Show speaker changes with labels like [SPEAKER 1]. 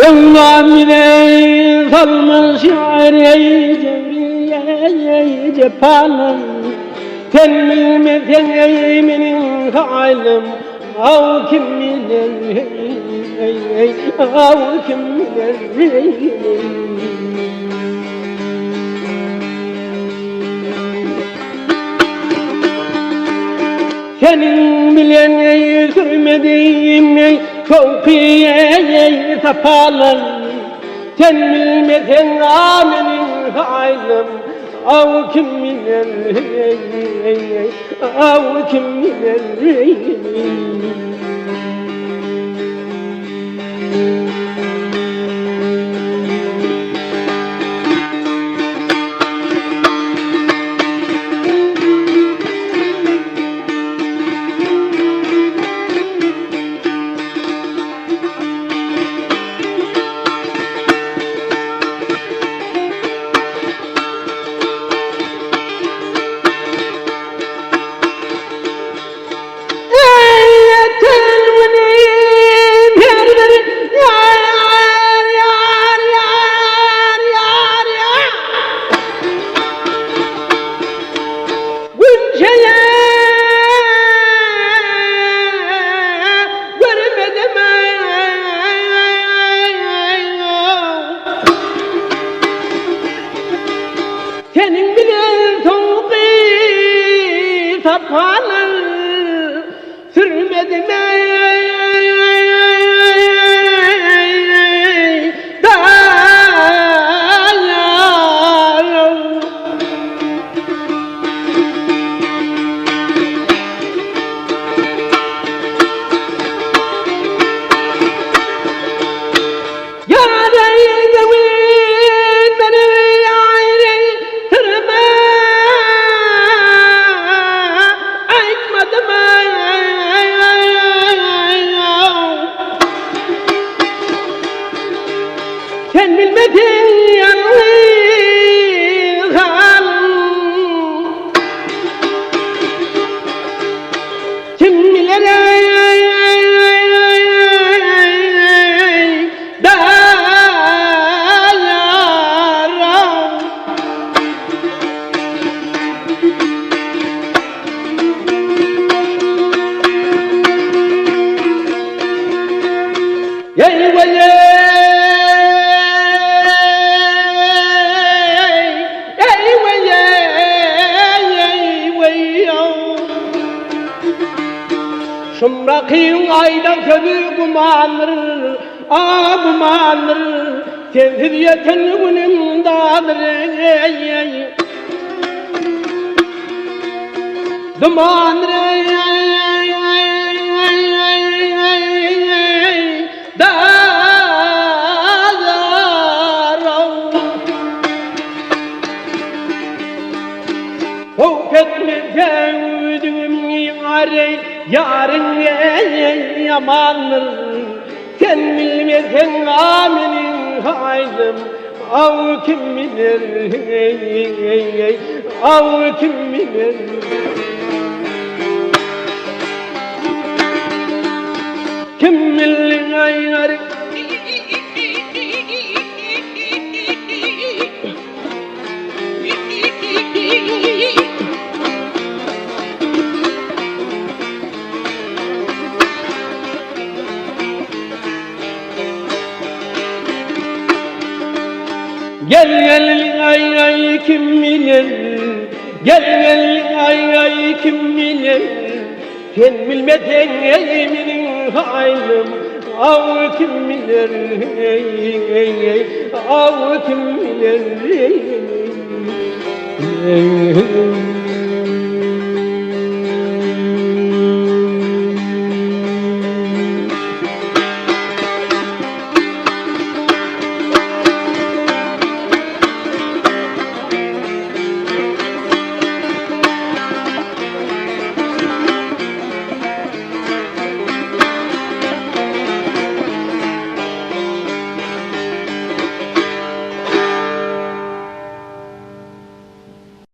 [SPEAKER 1] Mevlamine salmış şair-i cebriye cephanım sen bilmesen ey benim halim av kim bilir av kim bilir senin bilen ey sürmediğim ey şevkiye sapalar sen bilmesen amenin halim av kim bilir av kim bilir senin bile soğuk sapanı sürmedim sen bilmedin yalnız halim kim bilir dayaram ey vay şımrakıyım aydan köbü kumanır, kumanır, sensiz yeten günüm dağdır, dumanır, dağlar, o ketme sevdiğim yâre, yarın yamandır sen bilmesen amenin halim av kim bilir av kim bilir kim bilir yarın gel gel ay ay kim bilir gel gel ay ay kim bilir sen bilmeden benim halim av kim bilir av kim bilir